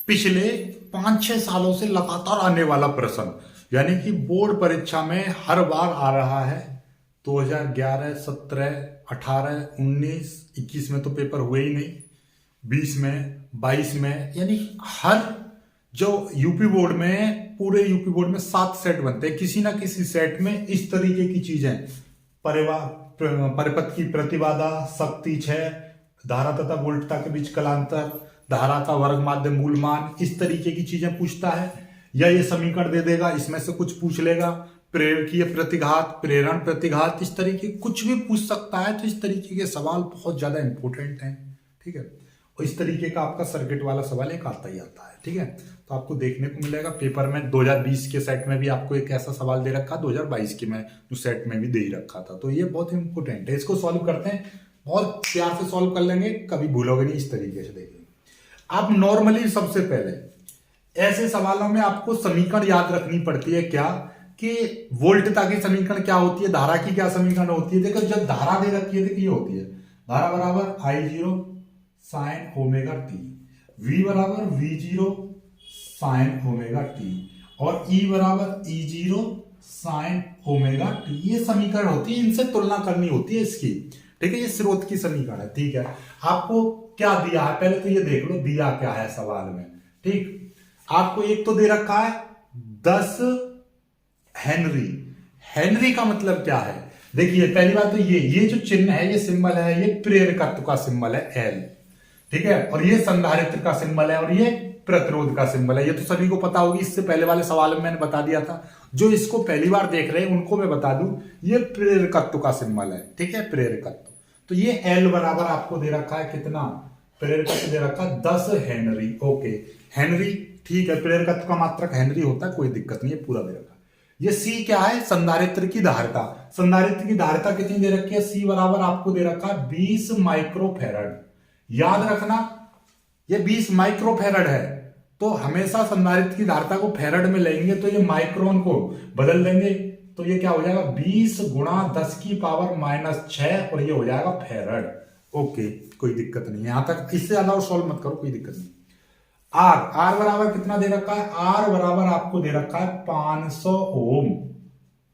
पिछले 5-6 सालों से लगातार आने वाला प्रश्न, यानी कि बोर्ड परीक्षा में हर बार आ रहा है। 2011, 17, 18, 19, 21 में तो पेपर हुए ही नहीं, 20 में, 22 में, यानी हर जो यूपी बोर्ड में, पूरे यूपी बोर्ड में 7 सेट बनते हैं। किसी ना किसी सेट में इस तरीके की चीजें, परिपथ की प्रतिबाधा, शक्ति 6, धारा तथा वोल्टता के बीच कलांतर, धारा का वर्ग माध्य मूल मान, इस तरीके की चीजें पूछता है। या ये समीकरण दे देगा, इसमें से कुछ पूछ लेगा, प्रेरकीय प्रतिघात, प्रेरण प्रतिघात, इस तरीके कुछ भी पूछ सकता है। तो इस तरीके के सवाल बहुत ज्यादा इंपॉर्टेंट हैं, ठीक है। और इस तरीके का आपका सर्किट वाला सवाल एक आता ही आता है, ठीक है। तो आपको देखने को मिलेगा पेपर में। 2020 के सेट में भी आपको एक ऐसा सवाल दे रखा, 2022 के में सेट में भी दे ही रखा था। तो ये बहुत इंपॉर्टेंट है, इसको सॉल्व करते हैं, बहुत प्यार से सॉल्व कर लेंगे, कभी भूलोगे नहीं। इस तरीके से देखिए, आप नॉर्मली सबसे पहले ऐसे सवालों में आपको समीकरण याद रखनी पड़ती है। क्या कि वोल्टता की समीकरण क्या होती है, धारा की क्या समीकरण होती है। देखो, जब धारा दे रखी है तो ये होती है धारा बराबर I0 sine omega T, V बराबर V0 साइन ओमेगा टी, और E बराबर E0 साइन ओमेगा टी। ये समीकरण होती है, इनसे तुलना करनी होती है इसकी, ठीक है। ये स्रोत की समीकरण है, ठीक है। आपको क्या दिया है पहले तो ये देख लो, दिया क्या है सवाल में, ठीक। आपको एक तो दे रखा है 10 हेनरी। हेनरी का मतलब क्या है, देखिए पहली बात तो ये जो चिन्ह है, ये सिंबल है, ये प्रेरकत्व का सिंबल है L, ठीक है। और ये संधारित्र का सिंबल है, और ये प्रतिरोध का सिंबल है। ये तो सभी को पता होगी, इससे पहले वाले सवाल में मैंने बता दिया था। जो इसको पहली बार देख रहे हैं उनको मैं बता दूं, ये प्रेरकत्व का सिंबल है, ठीक है, प्रेरकत्व। तो ये L बराबर आपको दे रखा है कितना, प्रेरकत्व दे रखा है 10 हेनरी, ओके। हेनरी, ठीक है, प्रेरकत्व का मात्रक हेनरी होता है, कोई दिक्कत नहीं है, पूरा दे रखा है। ये C क्या है, संधारित्र की धारिता। संधारित्र की धारिता कितनी दे रखी है, C बराबर आपको दे रखा है 20 माइक्रोफेरड। याद रखना, ये 20 माइक्रोफेरड है, तो हमेशा संधारित्र की धारिता को फेरड में लेंगे तो ये माइक्रोन को बदल देंगे, तो ये क्या हो जाएगा 20 गुणा 10 की पावर -6, और ये हो जाएगा फेरड, ओके। कोई दिक्कत नहीं है यहां तक, इससे ज्यादा सॉल्व मत करो, कोई दिक्कत नहीं। आर बराबर कितना दे रखा है, आर बराबर आपको दे रखा है 500 ओम,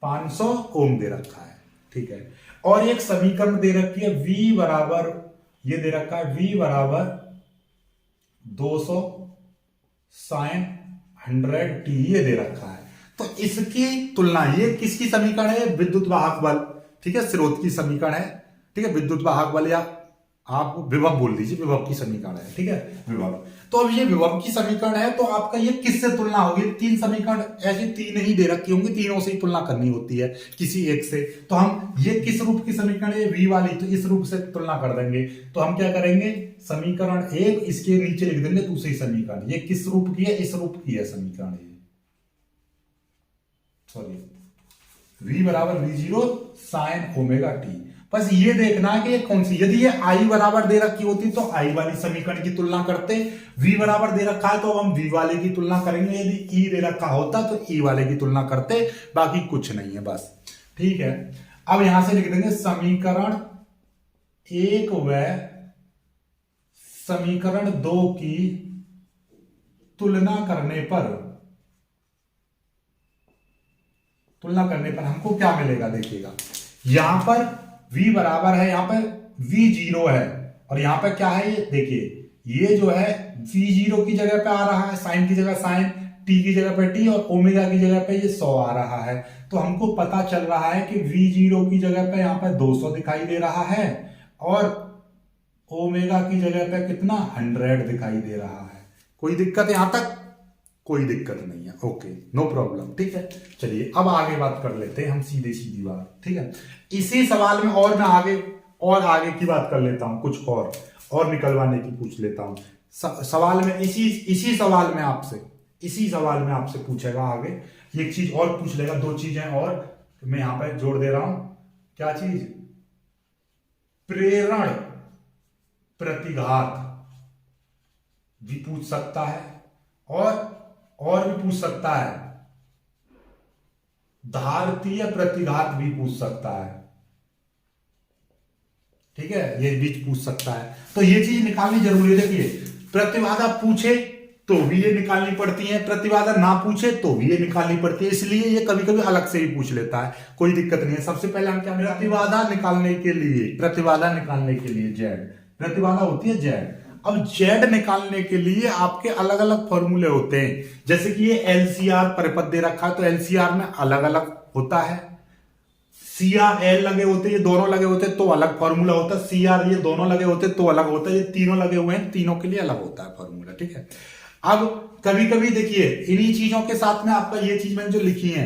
500 ओम दे रखा है, ठीक है। और एक समीकरण दे रखी है V बराबर, ये दे रखा है V बराबर 200 साइन 100 टी, ये दे रखा है। तो इसकी तुलना, ये किसकी समीकरण है, विद्युत वाहक बल, ठीक है, स्रोत की समीकरण है, ठीक है। विद्युत वाहक बल, या आप विभव बोल दीजिए, विभव की समीकरण है, ठीक है, विभव। तो अब ये विभव की समीकरण है, तो आपका ये किससे तुलना होगी, 3 समीकरण ऐसे 3 ही दे रखी होंगी, तीनों से ही तुलना करनी होती है किसी एक से। तो हम ये किस रूप की समीकरण है, V वाली, तो इस रूप से तुलना कर देंगे। तो हम क्या करेंगे, समीकरण 1 इसके नीचे लिख देंगे दूसरी समीकरण। ये किस रूप की है, इस रूप की है समीकरण, ये सॉरी, V बराबर V0 साइन ओमेगा टी। बस ये देखना है कि ये कौन सी, यदि ये I बराबर दे रखी होती तो I वाली समीकरण की तुलना करते, V बराबर दे रखा है तो हम V वाले की तुलना करेंगे, यदि E दे रखा होता तो E वाले की तुलना करते, बाकी कुछ नहीं है बस, ठीक है। अब यहां से लिख देंगे समीकरण 1 व समीकरण 2 की तुलना करने पर हमको क्या मिलेगा, देखिएगा यहां पर V बराबर है, यहां पर V0 है, और यहां पर क्या है, ये देखिए, ये जो है V0 की जगह पे आ रहा है, साइन की जगह साइन, T की जगह पे T, और ओमेगा की जगह पे ये 100 आ रहा है। तो हमको पता चल रहा है कि V0 की जगह पे यहां पे 200 दिखाई दे रहा है, और ओमेगा की जगह पे कितना 100 दिखाई दे रहा है। कोई दिक्कत यहां तक, कोई दिक्कत नहीं है, ओके, नो प्रॉब्लम, ठीक है। चलिए अब आगे बात कर लेते हैं हम, सीधी बात, ठीक है। इसी सवाल में और मैं आगे की बात कर लेता हूं, कुछ और निकलवाने की पूछ लेता हूं। सवाल में इसी सवाल में आपसे पूछेगा आगे, एक चीज और पूछ लेगा, 2 चीजें और मैं यहां पर जोड़ दे रहा हूं। क्या चीज, प्रेरण प्रतिघात भी पूछ सकता है, और भी पूछ सकता है, धारतीय प्रतिघात भी पूछ सकता है, ठीक है, ये बीच पूछ सकता है। तो ये चीज निकालनी जरूरी है। देखिए, प्रतिबाधा पूछे तो भी ये निकालनी पड़ती है, प्रतिबाधा ना पूछे तो भी ये निकालनी पड़ती है, इसलिए ये कभी कभी अलग से भी पूछ लेता है, कोई दिक्कत नहीं है। सबसे पहले हम क्या, प्रतिबाधा निकालने के लिए जेड, प्रतिबाधा होती है जेड। अब जेड निकालने के लिए आपके अलग अलग फॉर्मूले होते हैं, जैसे कि ये एलसीआर परिपथ दे रखा है, तो एलसीआर में अलग अलग होता है, सीआर एल लगे होते, ये दोनों लगे होते तो अलग फॉर्मूला होता है, सीआर ये दोनों लगे होते तो अलग होता है, ये तीनों लगे हुए हैं, तीनों के लिए अलग होता है फॉर्मूला, ठीक है। अब कभी कभी देखिए इन्हीं चीजों के साथ में आपका ये चीज मैंने जो लिखी है,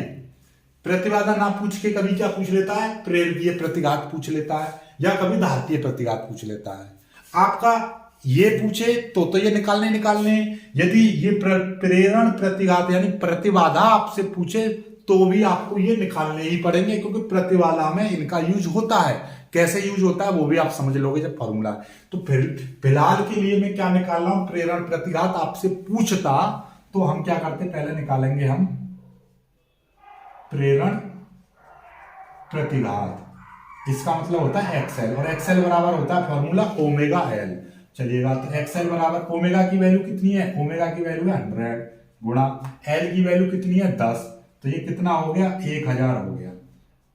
प्रतिबाधा ना पूछ के कभी क्या पूछ लेता है, प्रेरकीय प्रतिघात पूछ लेता है, या कभी धारतीय प्रतिघात पूछ लेता है। आपका ये पूछे तो ये निकालने, यदि ये प्रेरण प्रतिघात यानी प्रतिबाधा आपसे पूछे तो भी आपको ये निकालने ही पड़ेंगे, क्योंकि प्रतिबाधा में इनका यूज होता है। कैसे यूज होता है वो भी आप समझ लोगे जब फॉर्मूला। तो फिर फिलहाल के लिए मैं क्या निकाल रहा हूं, प्रेरण प्रतिघात आपसे पूछता तो हम क्या करते, पहले निकालेंगे हम प्रेरण प्रतिघात, इसका मतलब होता है एक्सएल, और एक्सएल बराबर होता है फॉर्मूला ओमेगा एल। चलिएगा, तो एक्सएल बराबर ओमेगा की वैल्यू कितनी है, ओमेगा की वैल्यू है 100 गुणा एल की वैल्यू कितनी है 10, तो ये कितना हो गया 1000 हो गया।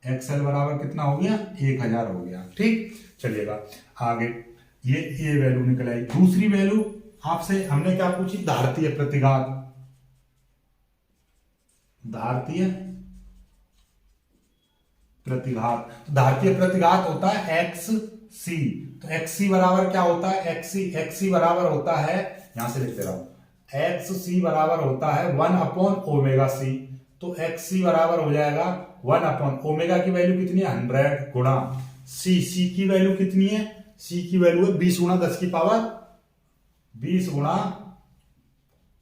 एक्सएल बराबर कितना हो गया 1000 हो गया, ठीक। चलिएगा आगे, ये वैल्यू निकल आई। दूसरी वैल्यू आपसे हमने क्या पूछी, धारतीय प्रतिघात, धारतीय प्रतिघात, तो धारतीय प्रतिघात होता है एक्स सी, तो एक्स सी बराबर क्या होता है, एक्स सी बराबर होता है, यहां से लिखते रहो, एक्स सी बराबर होता है 1 अपॉन ओमेगा सी, तो एक्स सी बराबर हो जाएगा 1 अपॉन ओमेगा की वैल्यू कितनी है 100 गुणा सी की वैल्यू कितनी है, सी की वैल्यू है 20 गुणा 10 की पावर 20 गुणा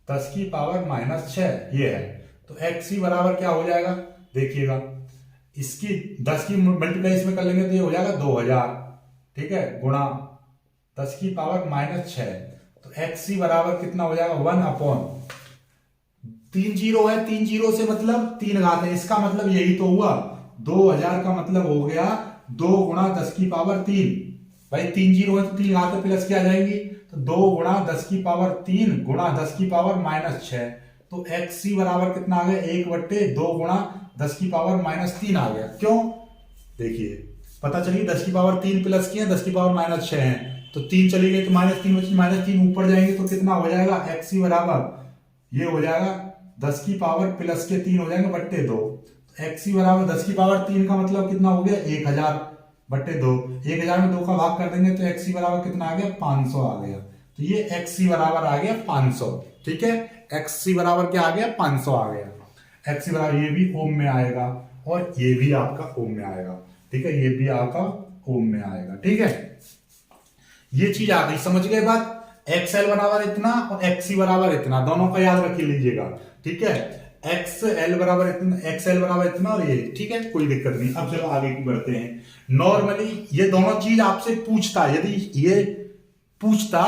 10 की पावर -6, ये है। तो एक्स सी बराबर क्या हो जाएगा, देखिएगा इसकी 10 की मल्टीप्लाई इसमें कर लेंगे तो ये हो जाएगा 2000, ठीक है, गुणा 10 की पावर -6, तो एक्स सी बराबर कितना हो जाएगा 1 अपॉन 3 जीरो है, 3 जीरो से मतलब 3 घात है, इसका मतलब यही तो हुआ 2000 का मतलब हो गया 2 गुणा 10 की पावर 3, भाई 3 जीरो है तो 3 घात प्लस क्या आ जाएंगी, तो 2 गुणा 10 की पावर 3 गुणा 10 की पावर -6, तो एक्स सी बराबर कितना आ गया 1/2 गुणा 10 की पावर -3 आ गया। क्यों, देखिए पता चलिए 10 की पावर 3 प्लस की है, 10 की पावर -6 है, तो 3 चली गई तो -3 बची, -3 ऊपर जाएंगे तो कितना हो जाएगा, एक्स सी बराबर ये हो जाएगा 10 की पावर प्लस के 3 हो जाएंगे बट्टे 2, तो एक्स सी बराबर 10 की पावर 3 का मतलब कितना हो गया 1000 बट्टे 2, 1000 में 2 का भाग कर देंगे तो एक्स सी बराबर कितना आ गया 500 आ गया, तो ये एक्स सी बराबर आ गया 500, ठीक है, एक्स सी बराबर क्या आ गया 500 आ गया। एक्स सी बराबर ये भी ओम में आएगा और ये भी आपका ओम में आएगा, ठीक है, ये भी आपका ओम में आएगा, ठीक है। ये चीज आ गई, समझ गए बात, एक्सएल बराबर इतना और एक्स सी बराबर इतना, दोनों का याद रख लीजिएगा, ठीक है, एक्सएल बराबर इतना, एक्सएल बराबर इतना और ये, ठीक है, कोई दिक्कत नहीं। अब चलो आगे की बढ़ते हैं। नॉर्मली ये दोनों चीज आपसे पूछता, यदि ये पूछता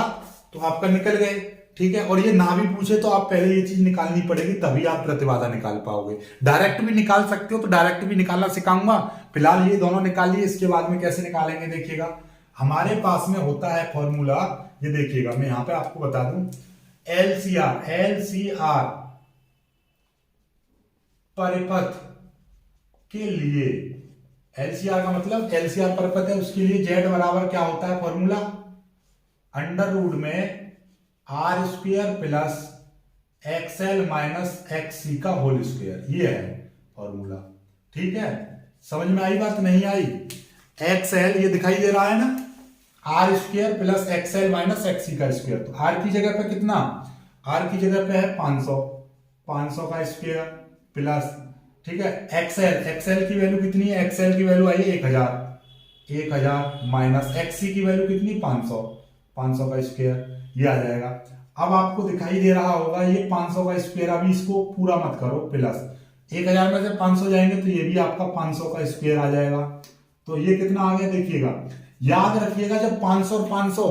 तो आपका निकल गए, ठीक है, और ये ना भी पूछे तो आप पहले ये चीज निकालनी पड़ेगी, तभी आप प्रतिबाधा निकाल पाओगे। डायरेक्ट भी निकाल सकते हो तो डायरेक्ट भी निकालना सिखाऊंगा, फिलहाल ये दोनों निकालिए, इसके बाद में कैसे निकालेंगे देखिएगा। हमारे पास में होता है फॉर्मूला, ये देखिएगा मैं यहां पे आपको बता दूं, एलसीआर परिपथ के लिए, एलसीआर का मतलब एलसीआर परिपथ है, उसके लिए जेड बराबर क्या होता है फॉर्मूला, √ में r² plus XL minus XC का होल स्क्वायर, ये है फॉर्मूला, ठीक है। समझ में आई बात, नहीं आई, XL ये दिखाई दे रहा है ना, r² plus XL minus XC का स्क्वायर, तो r की जगह पे कितना, r की जगह पे है 500 का स्क्वायर प्लस, ठीक है, XL की वैल्यू कितनी है, XL की वैल्यू आई है 1000 माइनस XC की वैल्यू कितनी 500 का स्क्वायर, ये आ जाएगा। अब आपको दिखाई दे रहा होगा ये 500 का स्क्वायर, अभी इसको पूरा मत करो, प्लस 1000 में से 500 जाएंगे तो ये भी आपका 500 का स्क्वायर आ जाएगा, तो ये कितना आ गया देखिएगा। याद रखिएगा जब 500 और 500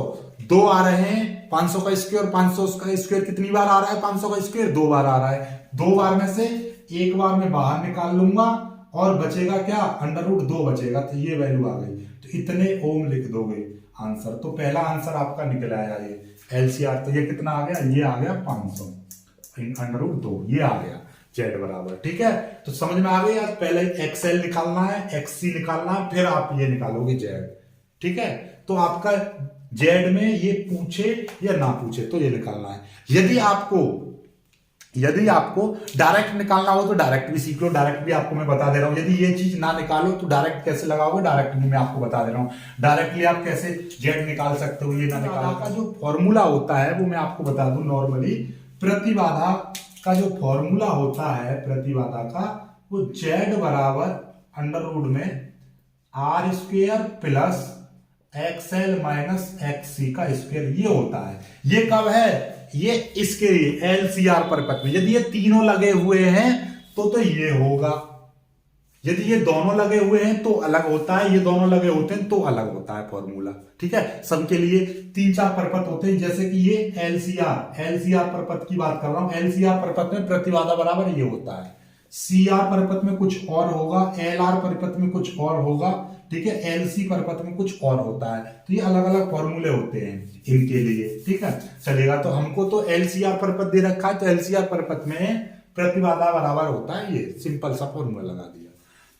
दो आ रहे हैं, 500 का स्क्वायर 500 का स्क्वायर कितनी बार आ रहा है, 500 का स्क्वायर 2 बार आ रहा है, 2 बार में से 1 बार में बाहर निकाल लूंगा और बचेगा क्या, √2 बचेगा, तो ये वैल्यू आ गई, तो इतने ओम लिख दोगे आंसर, तो पहला आंसर आपका निकल आया ये LCR तो ये कितना आ गया, ये आ गया 500 √2, ये आ गया जेड बराबर। ठीक है, तो समझ में आ गई यार, पहले XL निकालना है, XC निकालना है, फिर आप ये निकालोगे जेड। ठीक है, तो आपका जेड में ये पूछे या ना पूछे तो ये निकालना है। यदि आपको डायरेक्ट निकालना हो तो डायरेक्ट भी सीख लो, डायरेक्ट भी आपको मैं बता दे रहा हूं। यदि ये चीज ना निकालो तो डायरेक्ट कैसे लगाओगे, डायरेक्ट भी मैं आपको बता दे रहा हूं। डायरेक्टली आप कैसे जेड निकाल सकते हो, ये ना निकालो का जो फॉर्मूला होता है वो मैं आपको बता दूं। नॉर्मली प्रतिबाधा का जो फॉर्मूला होता है प्रतिबाधा का, वो जेड बराबर √में R² plus XL minus XC का स्क्वायर, ये होता है। ये कब है, ये इसके लिए LCR परिपथ में। यदि ये तीनों लगे हुए हैं तो ये होगा, यदि ये दोनों लगे हुए हैं तो अलग होता है, ये दोनों लगे होते हैं तो अलग होता है फॉर्मूला। ठीक है, सबके लिए 3-4 परिपथ होते हैं, जैसे कि ये LCR परिपथ की बात कर रहा हूं। LCR परिपथ में प्रतिबाधा बराबर ये होता है, CR परिपथ में कुछ और होगा, LR परिपथ में कुछ और होगा। ठीक है, LC परिपथ में कुछ और होता है। तो ये अलग अलग फॉर्मूले होते हैं इनके लिए। ठीक है, चलेगा। तो हमको तो LCR परिपथ दे रखा है, तो LCR परिपथ में प्रतिबाधा बराबर होता है ये, सिंपल सा फॉर्मूला लगा दिया।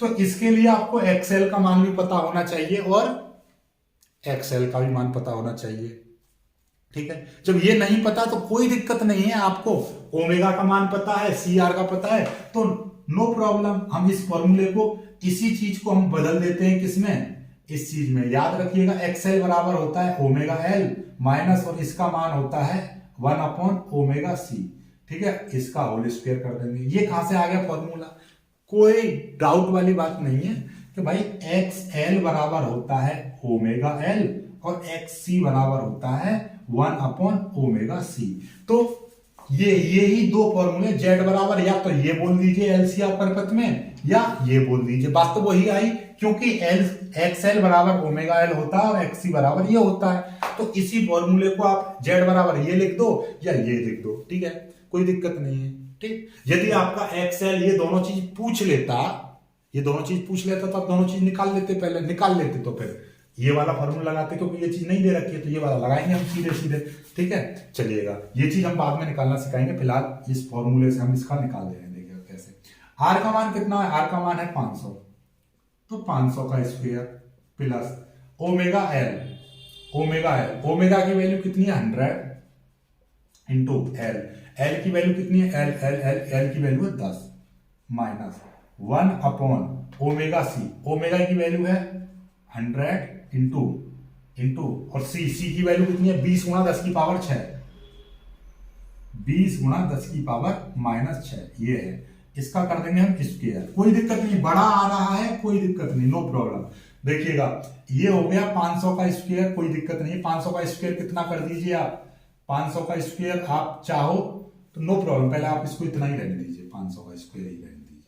तो इसके लिए आपको XL का मान भी पता होना चाहिए और XL का भी मान पता होना चाहिए। ठीक है, जब ये नहीं पता तो कोई दिक्कत नहीं है, आपको ओमेगा का मान पता है, CR का पता है, तो नो प्रॉब्लम। हम इस फॉर्मूले को, इसी चीज को हम बदल देते हैं किसमें, इस चीज में। याद रखिएगा XL बराबर होता है ओमेगा L माइनस, और इसका मान होता है 1/ओमेगा C। ठीक है, इसका होल स्क्वायर कर देंगे। ये कहां से आ गया फॉर्मूला, कोई डाउट वाली बात नहीं है कि भाई XL बराबर होता है ओमेगा L और XC बराबर होता है 1/ओमेगा C। तो ये ही दो फॉर्मूले, जेड बराबर या तो ये बोल दीजिए LCR परिपथ में, या ये बोल दीजिए, बात तो वही आई, क्योंकि XL बराबर ओमेगा L होता है और XC बराबर ये होता है। तो इसी फॉर्मूले को आप जेड बराबर ये लिख दो या ये लिख दो। ठीक है, कोई दिक्कत नहीं है। ठीक, यदि आपका XL ये दोनों चीज पूछ लेता, तो आप दोनों चीज निकाल लेते, तो फिर ये वाला फॉर्मूला लगाते, क्योंकि ये चीज नहीं दे रखी है तो ये वाला लगाएंगे हम सीधे। ठीक है, चलिएगा, ये चीज हम बाद में निकालना सिखाएंगे। फिलहाल इस फॉर्मूले से हम इसका निकाल दे रहे हैं। देखिएगा कैसे। R का मान कितना है, R का मान है 500, तो 500 का square plus omega L, omega की वैल्यू कितनी है 100 इंटू L की वैल्यू कितनी है, L की वैल्यू है 10 माइनस 1/ओमेगा C, ओमेगा की वैल्यू है 100 इंटू और C की वैल्यू कितनी है 20 × 10 की पावर 6, 20 × 10 की पावर -6, ये है। इसका कर देंगे हम स्क्वायर, कोई दिक्कत नहीं, बड़ा आ रहा है कोई दिक्कत नहीं, नो प्रॉब्लम। देखिएगा, ये हो गया 500 का स्क्वायर, कोई दिक्कत नहीं। 500 का स्क्वायर कितना कर दीजिए आप, 500 का स्क्वायर आप चाहो तो नो प्रॉब्लम, पहले आप इसको इतना ही रहने दीजिए, 500 का स्क्वायर ही रहने दीजिए।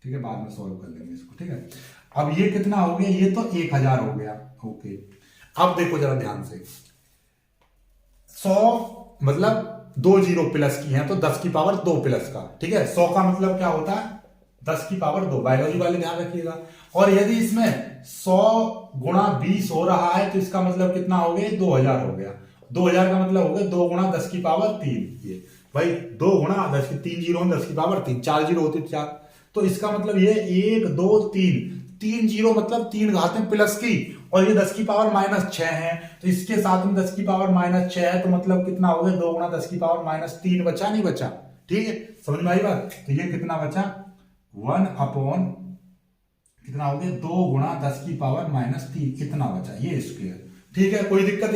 ठीक है, बाद में सॉल्व कर लेंगे इसको। ठीक है, अब ये कितना हो गया, ये तो 1000 हो गया। ओके, अब देखो जरा ध्यान से, 100 मतलब 2 जीरो प्लस की है तो 10 की पावर 2 प्लस का। ठीक है, 100 का मतलब क्या होता है 10 की पावर 2, बायोलॉजी वाले ध्यान रखिएगा। और यदि इसमें 100 × 20 हो रहा है तो इसका मतलब कितना हो गया, 2000 हो गया। 2000 का मतलब हो गया 2 × 10 की पावर 3। ये भाई 2 × 10 की 3 जीरो 10 की पावर 3, 4 जीरो होते 4, तो इसका मतलब ये 1 2 3 जीरो मतलब 3 घातें प्लस की, और ये 10 की पावर -6 है, तो इसके साथ में 10 की पावर -6 है, तो मतलब कितना हो गया 2 × 10 की पावर -3, बचा नहीं बचा। ठीक है, समझ में आई बात। तो ये कितना बचा 1/ कितना हो गया 2 × 10 की पावर -3, इतना बचा, ये स्क्वायर। ठीक है, कोई दिक्कत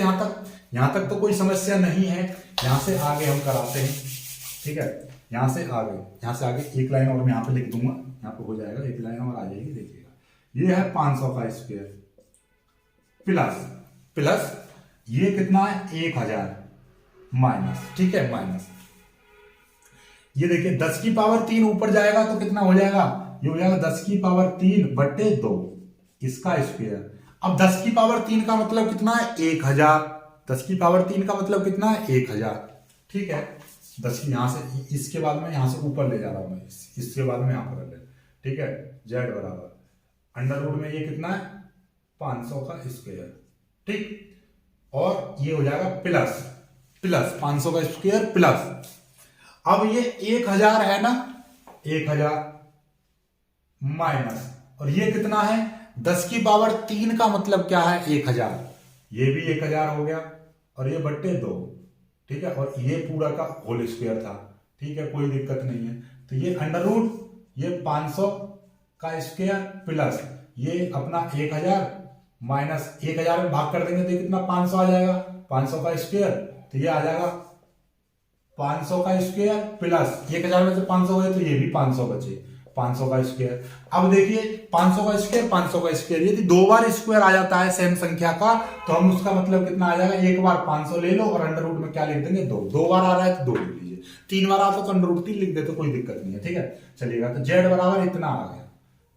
यहां तक तो कोई समस्या नहीं है। यहां से आगे हम कराते हैं। ठीक है, यहां से आगे एक लाइन और मैं यहां पे लिख दूंगा, यहां पे हो जाएगा, एक लाइन और आ जाएगी। देखिएगा, ये है 500 का स्क्वायर प्लस ये कितना है 1000 माइनस। ठीक है, माइनस ये देखिए 10 की पावर 3 ऊपर जाएगा तो कितना हो जाएगा, ये हो जाएगा 10 की पावर 3/2 इसका स्क्वायर। अब 10 की पावर 3 का मतलब कितना है 1000, 10 की पावर 3 का मतलब कितना है 1000। ठीक है, 10 की यहां से, इसके बाद में यहां से ऊपर ले जा रहा हूं मैं, इसके बाद में यहां पर ले। ठीक है, जेड बराबर √ में ये कितना है 500 का स्क्वायर। ठीक, और ये हो जाएगा प्लस प्लस 500 का स्क्वायर प्लस, अब ये 1000 है ना, 1000 माइनस, और ये कितना है 10 की पावर 3 का मतलब क्या है 1000, ये भी 1000 हो गया और ये बट्टे 2, ठीक है, और ये पूरा का होल स्क्वायर था, ठीक है, कोई दिक्कत नहीं है। तो ये अंडर रूट ये 500 का स्क्वायर प्लस ये अपना 1000 माइनस 1000 में भाग कर देंगे तो कितना 500 आ जाएगा, 500 का स्क्वायर, तो ये आ जाएगा 500 का स्क्वायर प्लस 1000 में से 500 गए तो ये भी 500 बचे, 500 का स्क्वायर। अब देखिए 500 का स्क्वायर 500 का स्क्वायर, यदि 2 बार स्क्वायर आ जाता है सेम संख्या का तो हम उसका मतलब कितना आ जाएगा, एक बार 500 ले लो और अंडर रूट में क्या लिख देंगे 2, 2 बार आ रहा है तो 2 लिख लीजिए, 3 बार आता तो अंडर रूट 3 लिख दे तो कोई दिक्कत नहीं है, ठीक है। चलिएगा तो जेड बराबर इतना आ गया,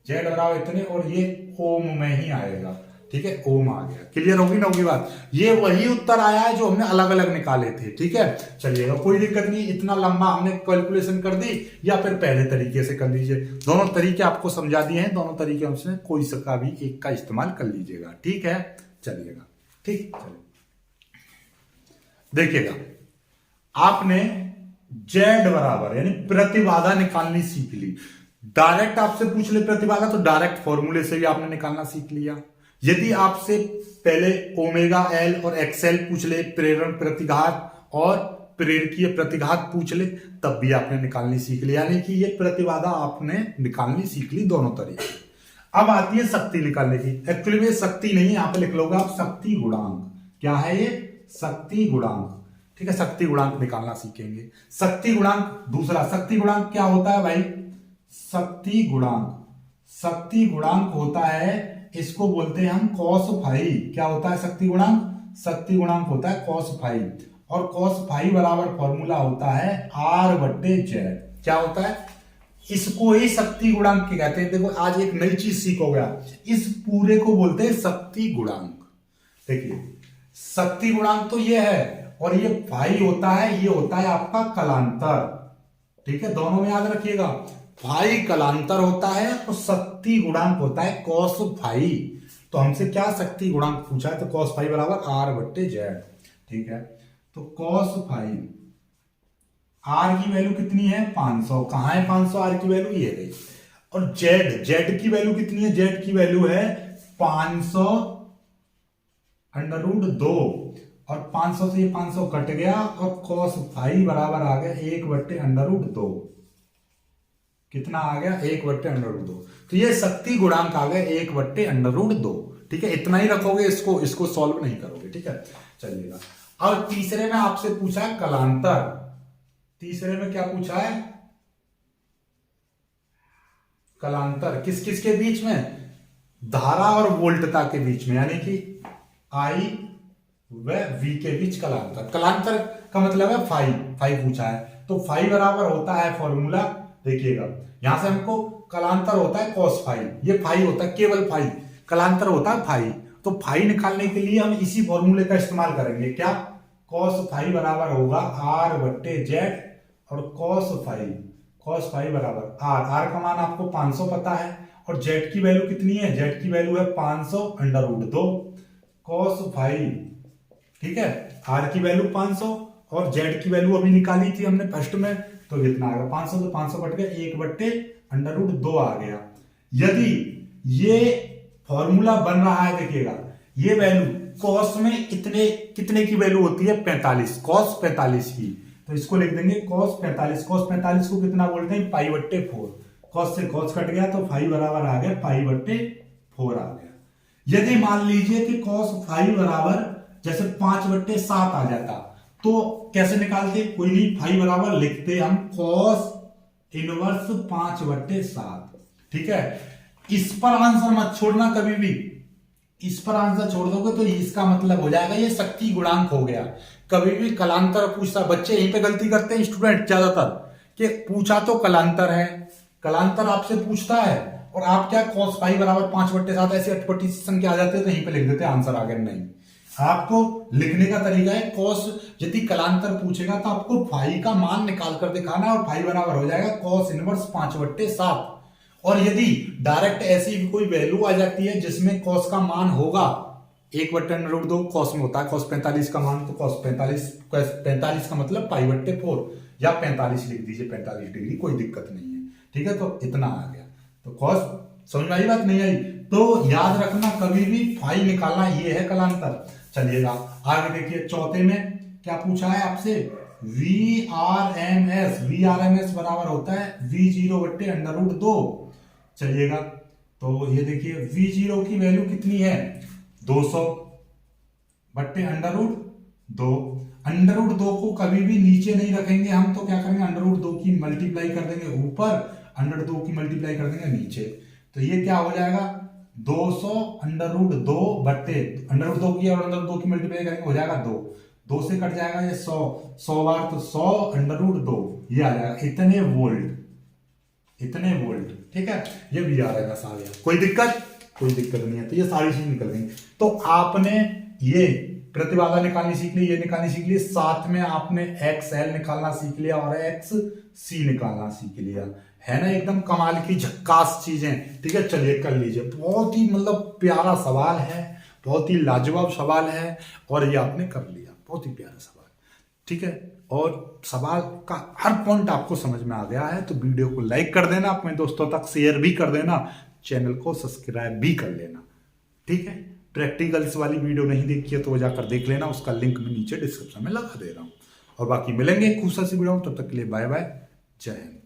जेड बराबर इतने, और ये ओम में ही आएगा, ठीक है, ओम आ गया। क्लियर होगी ना होगी बात, ये वही उत्तर आया है जो हमने अलग अलग निकाले थे, ठीक है। चलिएगा कोई दिक्कत नहीं, इतना लंबा हमने कैलकुलेशन कर दी या फिर पहले तरीके से कर लीजिए, दोनों तरीके आपको समझा दिए हैं, दोनों तरीके हमसे कोई सा भी एक का इस्तेमाल कर लीजिएगा, ठीक है। चलिएगा ठीक, चलिए देखिएगा आपने जेड बराबर यानी प्रतिबाधा निकालनी सीख ली, डायरेक्ट आपसे पूछ ले प्रतिबाधा तो डायरेक्ट फॉर्मूले से भी आपने निकालना सीख लिया। यदि आपसे पहले ओमेगा एल और एक्सएल पूछ ले, प्रेरण प्रतिघात और प्रेरकीय प्रतिघात पूछ ले, तब भी आपने निकालनी सीख लिया, यानी कि ये प्रतिबाधा आपने निकालनी सीख ली दोनों तरीके। अब आती है शक्ति निकालने की, एक्चुअली में शक्ति नहीं, यहां पे लिख लोगे आप शक्ति गुणांक, क्या है ये शक्ति गुणांक, ठीक है, शक्ति गुणांक निकालना सीखेंगे। शक्ति गुणांक दूसरा, शक्ति गुणांक क्या होता है भाई, शक्ति गुणांक, शक्ति गुणांक होता है, इसको बोलते हैं हम कॉस फाई, क्या होता है शक्ति गुणांक, शक्ति गुणांक होता है कॉस फाई, और कॉस फाई बराबर फॉर्मूला होता है आर बट्टे जेड, क्या होता है, इसको ही शक्ति गुणांक के कहते हैं। देखो आज एक नई चीज सीखोगे आप, इस पूरे को बोलते हैं शक्ति गुणांक। देखिए शक्ति गुणांक तो ये है, और ये फाई होता है, ये होता है आपका कलांतर, ठीक है, दोनों में याद रखिएगा, फाई कलांतर होता है और शक्ति गुणांक होता है कॉस फाई। तो हमसे क्या शक्ति गुणांक पूछा है, तो कॉस फाई बराबर आर बट्टे जेड, ठीक है। तो कॉस फाई, आर की वैल्यू कितनी है 500, कहां है 500, आर की वैल्यू ये रही, और जेड, जेड की वैल्यू कितनी है, जेड की वैल्यू है 500 अंडर रूट 2, और 500 से ये 500 कट गया, और कॉस फाई बराबर आ गया 1 बट्टे अंडर रूट 2, कितना आ गया 1 बट्टे अंडर रूट 2, तो ये शक्ति गुणांक आ गया 1 बट्टे अंडर रूट 2, ठीक है, इतना ही रखोगे, इसको सॉल्व नहीं करोगे, ठीक है। चलिएगा अब तीसरे में आपसे पूछा है कलांतर, तीसरे में क्या पूछा है, कलांतर किस किस के बीच में, धारा और वोल्टता के बीच में, यानी कि आई व वी के बीच कलांतर। कलांतर का मतलब है फाई, फाई पूछा है, तो फाई बराबर होता है फॉर्मूला, देखिएगा यहां से हमको कलांतर होता है कॉस फाई, ये फाई होता है केवल फाई, कलांतर होता है फाई, तो फाई निकालने के लिए हम इसी फॉर्मूले का इस्तेमाल करेंगे, क्या, कॉस फाई बराबर होगा आर बट्टे जेड, और कॉस फाई बराबर आर, आर का मान आपको 500 पता है, और जेड की वैल्यू कितनी है, जेड की वैल्यू है 500 अंडर रूट 2, कॉस फाई, ठीक है, आर की वैल्यू 500 और जेड की वैल्यू अभी निकाली थी हमने फर्स्ट में, तो कितना आ गया 500, तो 500 कट गया 1 बट्टे अंडर रूट 2 आ गया। यदि ये फॉर्मूला बन रहा है, देखिएगा ये वैल्यू कॉस में कितने की वैल्यू होती है 45, कॉस 45 की, तो इसको लिख देंगे कॉस 45, कॉस 45 को कितना बोलते हैं पाई बट्टे 4, कॉस से कॉस कट गया तो फाई बराबर आ गया पाई बट्टे 4 आ गया। यदि मान लीजिए कि कॉस फाई बराबर जैसे 5 बट्टे 7 आ जाता, तो कैसे निकालते, कोई नहीं, फाई बराबर लिखते हम कॉस इनवर्स 5 बट्टे 7, ठीक है। इस पर आंसर मत छोड़ना कभी भी, इस पर आंसर छोड़ दोगे तो इसका मतलब हो जाएगा ये शक्ति गुणांक हो गया। कभी भी कलांतर पूछता, बच्चे यहीं पे गलती करते हैं स्टूडेंट ज्यादातर, कि पूछा तो कलांतर है, कलांतर आपसे पूछता है और आप क्या कॉस फाई बराबर 5 बट्टे 7 ऐसी अटपटी संख्या आ जाती है तो यहीं पे लिख देते हैं आंसर आ गया। नहीं, आपको लिखने का तरीका है कॉस, यदि कलांतर पूछेगा तो आपको फाई का मान निकाल कर दिखाना है और फाई बराबर हो जाएगा कॉस इनवर्स 5 बट्टे 7। और यदि डायरेक्ट ऐसी कोई वैल्यू आ जाती है जिसमें कॉस का मान होगा 1/√2 कॉस में होता है, cos 45 का मान, तो cos 45 का मतलब π/4 या 45 लिख दीजिए, 45 डिग्री, कोई दिक्कत नहीं है। ठीक है, तो इतना आ गया। तो cos समझ में आई बात, नहीं आई तो याद रखना कभी भी फाई निकालना, ये है कलांतर। चलिएगा आगे देखिए, चौथे में क्या पूछा है आपसे, VRMS बराबर होता है V0/√2। चलिएगा तो ये देखिए V0 की वैल्यू कितनी है, 200/√2। √2 को कभी भी नीचे नहीं रखेंगे हम, तो क्या करेंगे, √2 की मल्टीप्लाई कर देंगे ऊपर, √2 की मल्टीप्लाई कर देंगे नीचे। तो ये क्या हो जाएगा, 200√2 की और √2 की मल्टीप्लाई करेंगे, हो जाएगा 2 से कट जाएगा ये 100 बार, तो 100√2 ये आ जाएगा इतने वोल्ट। ठीक है, ये भी आ रहेगा सारे, कोई दिक्कत नहीं है। तो ये सारी चीज निकल गई। तो आपने ये प्रतिबाधा निकालनी सीख ली, ये निकालनी सीख ली, साथ में आपने XL निकालना सीख लिया और XC निकालना सीख लिया, है ना। एकदम कमाल की झक्कास चीजें। ठीक है, चलिए कर लीजिए। बहुत ही मतलब प्यारा सवाल है, बहुत ही लाजवाब सवाल है, और ये आपने कर लिया, बहुत ही प्यारा सवाल। ठीक है, और सवाल का हर पॉइंट आपको समझ में आ गया है, तो वीडियो को लाइक कर देना, अपने दोस्तों तक शेयर भी कर देना, चैनल को सब्सक्राइब भी कर लेना। ठीक है, प्रैक्टिकल्स वाली वीडियो नहीं देखी है तो वो जाकर देख लेना, उसका लिंक मैं नीचे डिस्क्रिप्शन में लगा दे रहा हूँ। और बाकी मिलेंगे खूबसूरत सी वीडियो, तब तक के लिए बाय बाय, जय हिंद।